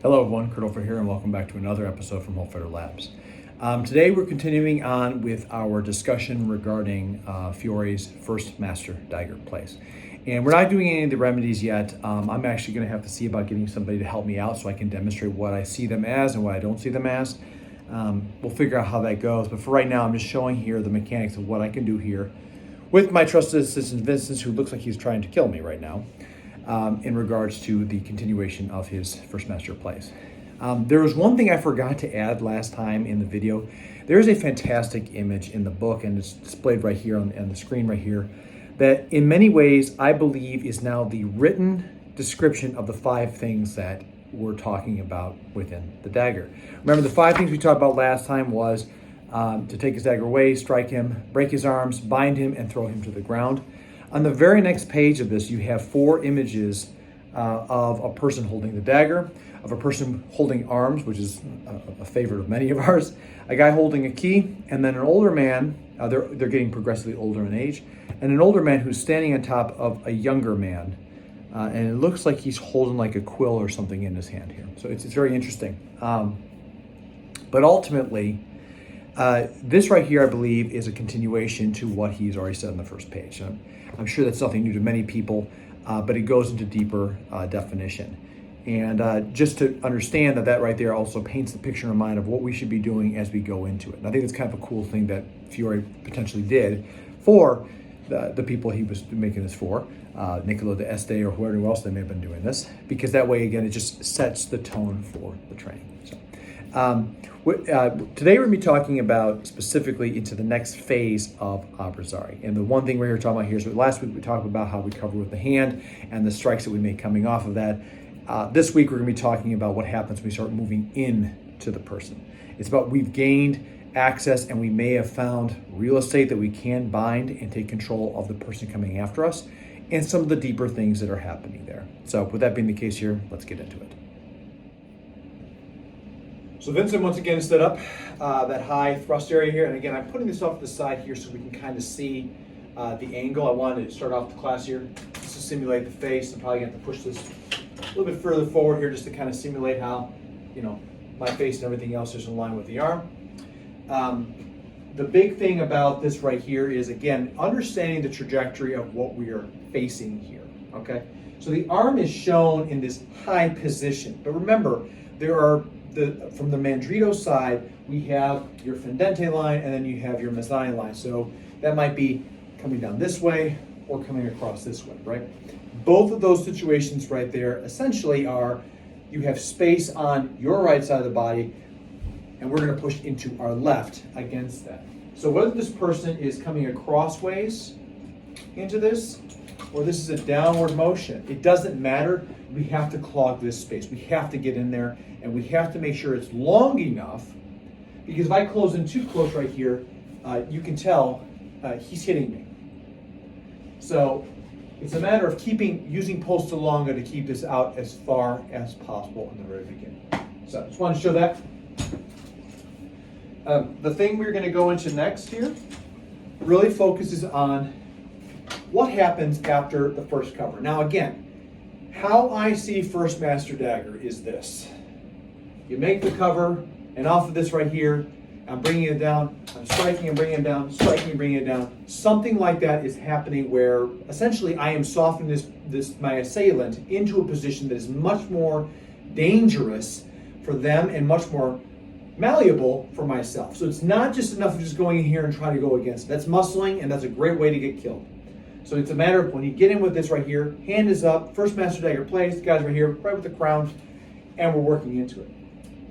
Hello everyone, Kurt Hofer here, and welcome back to another episode from Hofer Labs. Today we're continuing on with our discussion regarding Fiore's first master dagger plays. And we're not doing any of the remedies yet. I'm actually going to have to see about getting somebody to help me out so I can demonstrate what I see them as and what I don't see them as. We'll figure out how that goes, but for right now I'm just showing here the mechanics of what I can do here with my trusted assistant Vincent, who looks like he's trying to kill me right now. In regards to the continuation of his first master plays. There was one thing I forgot to add last time in the video. There is a fantastic image in the book, and it's displayed right here on the screen right here, that in many ways I believe is now the written description of the 5 things that we're talking about within the dagger. Remember, the 5 things we talked about last time was to take his dagger away, strike him, break his arms, bind him, and throw him to the ground. On the very next page of this, you have 4 images of a person holding the dagger, of a person holding arms, which is a favorite of many of ours, a guy holding a key, and then an older man, they're getting progressively older in age, and an older man who's standing on top of a younger man. And it looks like he's holding like a quill or something in his hand here. So it's very interesting. But ultimately, this right here, I believe, is a continuation to what he's already said on the first page. I'm sure that's nothing new to many people, but it goes into deeper definition. And just to understand that right there also paints the picture in our mind of what we should be doing as we go into it. And I think it's kind of a cool thing that Fiore potentially did for the people he was making this for, Niccolo de Este or whoever else they may have been doing this, because that way, again, it just sets the tone for the training. So, today we're going to be talking about specifically into the next phase of Abrazari. And the one thing we're here talking about here is last week we talked about how we cover with the hand and the strikes that we make coming off of that. This week we're going to be talking about what happens when we start moving in to the person. It's about we've gained access and we may have found real estate that we can bind and take control of the person coming after us and some of the deeper things that are happening there. So with that being the case here, let's get into it. So Vincent once again set up that high thrust area here. And again, I'm putting this off to the side here so we can kind of see the angle. I wanted to start off the class here just to simulate the face. I'm probably going to have to push this a little bit further forward here just to kind of simulate how, my face and everything else is in line with the arm. The big thing about this right here is, again, understanding the trajectory of what we are facing here, okay? So the arm is shown in this high position. But remember, there are from the Mandrito side, we have your Dente line and then you have your mezzanine line. So that might be coming down this way or coming across this way, right? Both of those situations right there essentially are, you have space on your right side of the body and we're gonna push into our left against that. So whether this person is coming across ways into this or this is a downward motion, it doesn't matter. We have to clog this space. We have to get in there and we have to make sure it's long enough, because if I close in too close right here, you can tell he's hitting me. So it's a matter of using posta longa to keep this out as far as possible in the very beginning. So I just want to show that. The thing we're going to go into next here really focuses on what happens after the first cover. Now again, how I see first master dagger is this. You make the cover, and off of this right here, I'm bringing it down, I'm striking and bringing it down, striking and bringing it down. Something like that is happening where essentially I am softening my assailant into a position that is much more dangerous for them and much more malleable for myself. So it's not just enough of just going in here and trying to go against it. That's muscling, and that's a great way to get killed. So it's a matter of when you get in with this right here, hand is up, first master dagger plays, the guys right here, right with the crown, and we're working into it.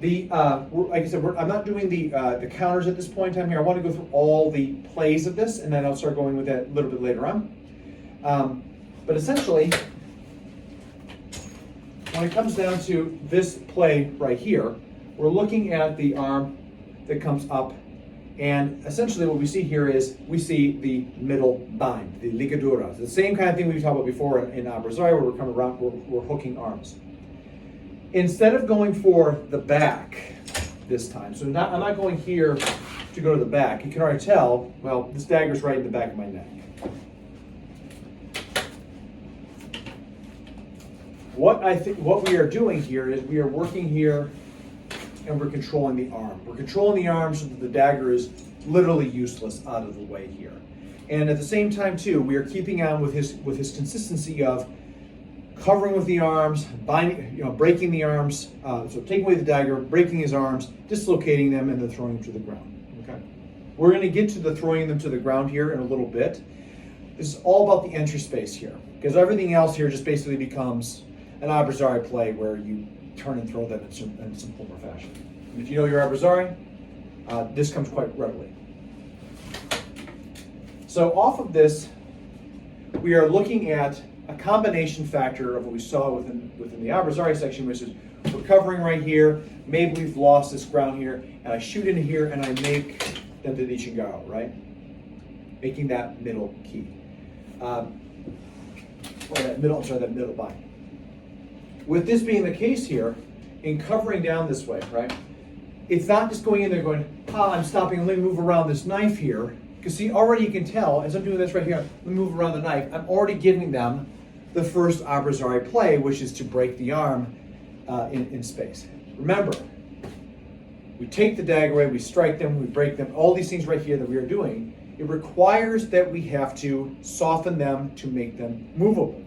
Like I said, I'm not doing the counters at this point in time here. I want to go through all the plays of this, and then I'll start going with that a little bit later on. But essentially, when it comes down to this play right here, we're looking at the arm that comes up, and essentially what we see here is we see the middle bind, the ligadura. It's the same kind of thing we talked about before in Abrazari, where we're coming around, we're hooking arms. Instead of going for the back this time, so I'm not going here to go to the back. You can already tell, well, this dagger's right in the back of my neck. what we are doing here is we are working here and we're controlling the arm. We're controlling the arm so that the dagger is literally useless out of the way here. And at the same time too, we are keeping on with his consistency of covering with the arms, binding, breaking the arms, so taking away the dagger, breaking his arms, dislocating them, and then throwing them to the ground. Okay. We're going to get to the throwing them to the ground here in a little bit. This is all about the entry space here, because everything else here just basically becomes an abrazari play where you turn and throw them in simpler fashion. And if you know your abrazari, this comes quite readily. So off of this, we are looking at a combination factor of what we saw within the abrazari section, which is we're covering right here, maybe we've lost this ground here, and I shoot into here and I make Dente di Cinghiaro, right? Making that middle key. That middle bind. With this being the case here, in covering down this way, right? It's not just going in there going, I'm stopping, let me move around this knife here. Because see, already you can tell, as I'm doing this right here, let me move around the knife, I'm already giving them the first abrazari play, which is to break the arm in space. Remember, we take the dagger away, we strike them, we break them, all these things right here that we are doing, it requires that we have to soften them to make them movable.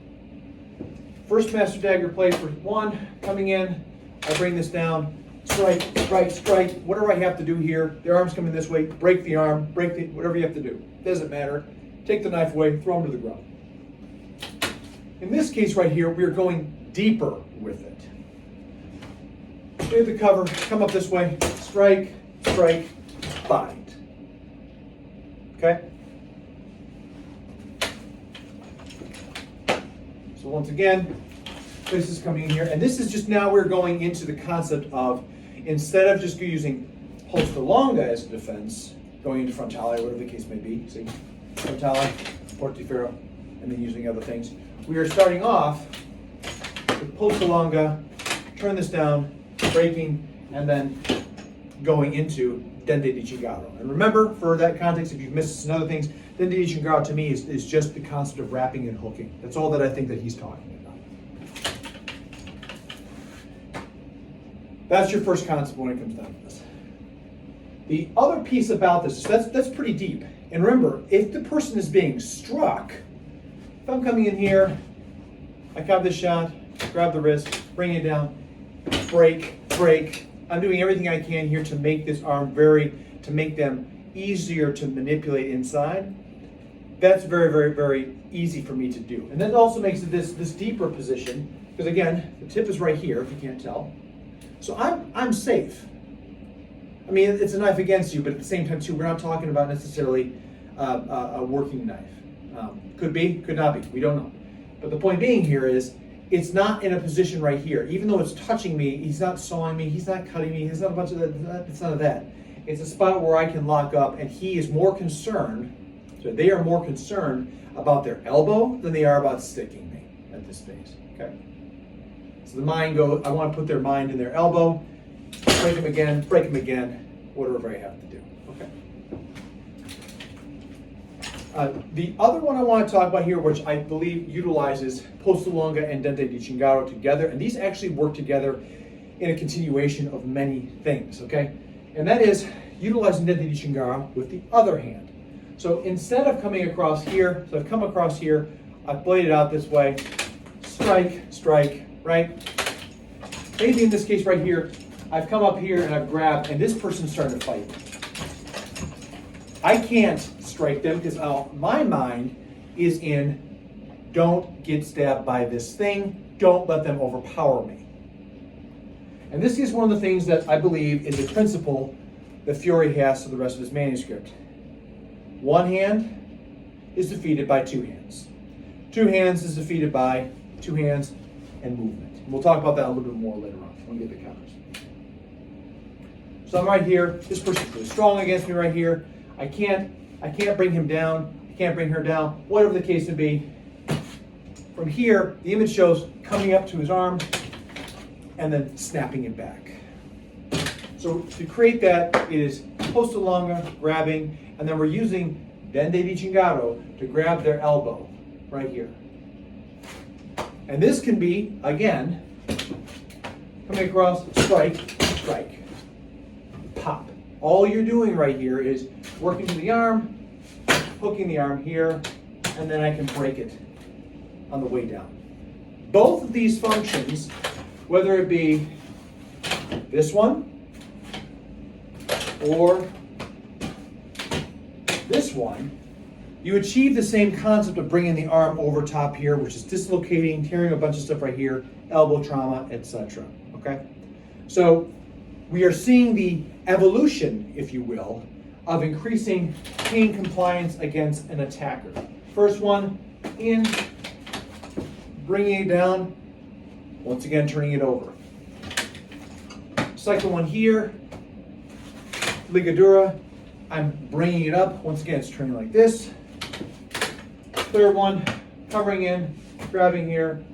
First master dagger play for one, coming in, I bring this down, strike, strike, strike, whatever I have to do here, the arm's coming this way, break the arm, whatever you have to do, doesn't matter. Take the knife away, throw them to the ground. In this case right here, we're going deeper with it. Clear the cover, come up this way, strike, strike, bind. Okay? So once again, this is coming in here, and this is just now we're going into the concept of, instead of just using posta longa as a defense, going into frontale, whatever the case may be, see, frontale, portifiero, and then using other things. We are starting off with posta longa, turn this down, breaking, and then going into Dente di Cinghiaro. And remember, for that context, if you've missed some other things, Dente di Cinghiaro to me is just the concept of wrapping and hooking. That's all that I think that he's talking about. That's your first concept when it comes down to this. The other piece about this, that's pretty deep. And remember, if the person is being struck, if I'm coming in here, I have this shot, grab the wrist, bring it down, break, break. I'm doing everything I can here to make this arm to make them easier to manipulate inside. That's very, very, very easy for me to do. And that also makes it this deeper position, because again, the tip is right here, if you can't tell. So I'm safe. I mean, it's a knife against you, but at the same time too, we're not talking about necessarily a working knife. Could be, could not be, we don't know. But the point being here is, it's not in a position right here. Even though it's touching me, he's not sawing me, he's not cutting me, he's not a bunch of that, it's none of that. It's a spot where I can lock up, and he is more concerned, so they are more concerned about their elbow than they are about sticking me at this phase, okay? So the mind goes, I want to put their mind in their elbow, break them again, whatever I have to do, okay? The other one I want to talk about here, which I believe utilizes posta longa and Dente di Cinghiaro together, and these actually work together in a continuation of many things, okay? And that is utilizing Dente di Cinghiaro with the other hand. So instead of coming across here, so I've come across here, I've bladed out this way, strike, strike, right? Maybe in this case right here, I've come up here and I've grabbed, and this person's starting to fight. I can't strike them because my mind is in, don't get stabbed by this thing, don't let them overpower me. And this is one of the things that I believe is a principle that Fiore has to the rest of his manuscript. One hand is defeated by two hands. Two hands is defeated by two hands and movement. And we'll talk about that a little bit more later on when we get the counters. So I'm right here, this person's really strong against me right here. I can't bring him down, I can't bring her down, whatever the case may be. From here, the image shows coming up to his arm and then snapping it back. So to create that, it is posta longa, grabbing, and then we're using Dente di Cinghiaro to grab their elbow right here. And this can be, again, coming across, strike, strike, pop. All you're doing right here is working to the arm, hooking the arm here, and then I can break it on the way down. Both of these functions, whether it be this one or this one, you achieve the same concept of bringing the arm over top here, which is dislocating, tearing a bunch of stuff right here, elbow trauma, etc. Okay? So we are seeing the evolution, if you will, of increasing pain compliance against an attacker. First one, in, bringing it down, once again turning it over. Second one here, ligadura, I'm bringing it up, once again it's turning like this. Third one, covering in, grabbing here,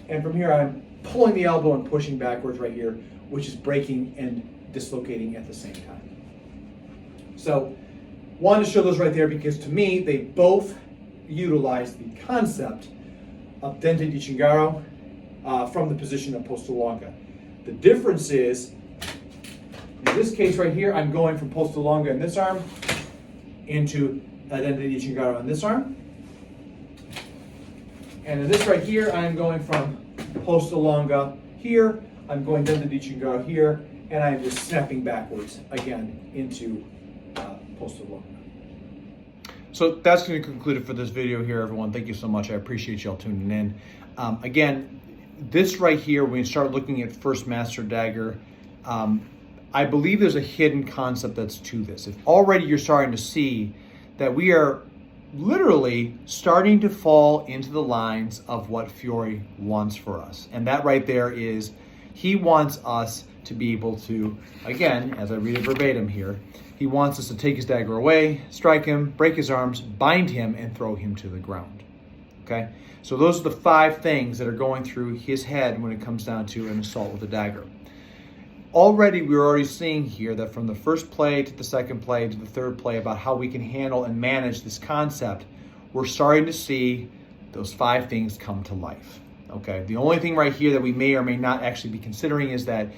and from here I'm pulling the elbow and pushing backwards right here, which is breaking and dislocating at the same time. So, wanted to show those right there because to me, they both utilize the concept of Dente di Cinghiaro from the position of posta longa. The difference is, in this case right here, I'm going from posta longa in this arm into Dente di Cinghiaro in this arm. And in this right here, I'm going from posta longa here, I'm going Dente di Cinghiaro here, and I'm just snapping backwards again into posta longa. So that's going to conclude it for this video here, everyone. Thank you so much. I appreciate y'all tuning in. Again, this right here, when you start looking at First Master Dagger, I believe there's a hidden concept that's to this. If already you're starting to see that we are literally starting to fall into the lines of what Fiore wants for us. And that right there is, he wants us to be able to, again, as I read it verbatim here, he wants us to take his dagger away, strike him, break his arms, bind him, and throw him to the ground. Okay? So those are the 5 things that are going through his head when it comes down to an assault with a dagger. Already, we're already seeing here that from the first play to the second play to the third play about how we can handle and manage this concept, we're starting to see those 5 things come to life. Okay, the only thing right here that we may or may not actually be considering is that,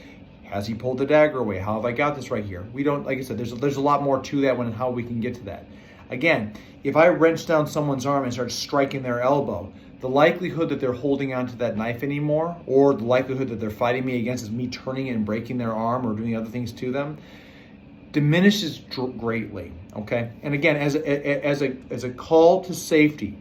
has he pulled the dagger away? How have I got this right here? We don't, like I said, there's a lot more to that and how we can get to that. Again, if I wrench down someone's arm and start striking their elbow, the likelihood that they're holding onto that knife anymore, or the likelihood that they're fighting me against is me turning it and breaking their arm or doing other things to them, diminishes greatly. Okay, and again, as a call to safety,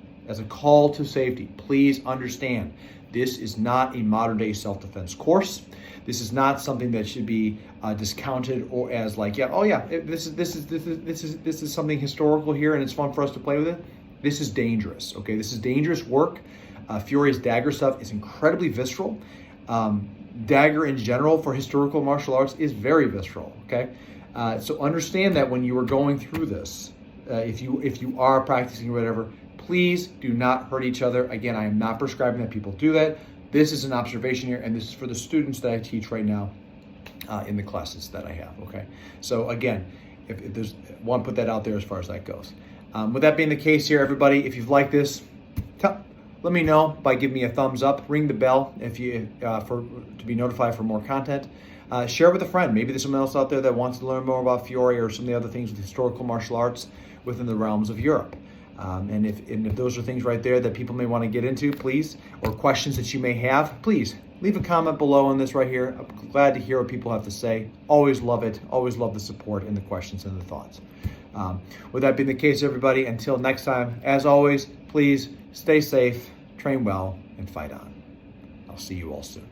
please understand, this is not a modern day self-defense course. This is not something that should be discounted or as like, yeah, oh yeah, this is something historical here and it's fun for us to play with it. This is dangerous, okay? This is dangerous work. Fiore's dagger stuff is incredibly visceral. Dagger in general for historical martial arts is very visceral, okay? So understand that when you are going through this, if you are practicing or whatever, please do not hurt each other. Again, I am not prescribing that people do that. This is an observation here, and this is for the students that I teach right now in the classes that I have, okay? So again, if there's, want to put that out there as far as that goes. With that being the case here, everybody, if you've liked this, let me know by giving me a thumbs up, ring the bell if you to be notified for more content. Share with a friend. Maybe there's someone else out there that wants to learn more about Fiore or some of the other things with historical martial arts within the realms of Europe. And if those are things right there that people may want to get into, please, or questions that you may have, please leave a comment below on this right here. I'm glad to hear what people have to say. Always love it. Always love the support and the questions and the thoughts. With that being the case, everybody, until next time, as always, please stay safe, train well, and fight on. I'll see you all soon.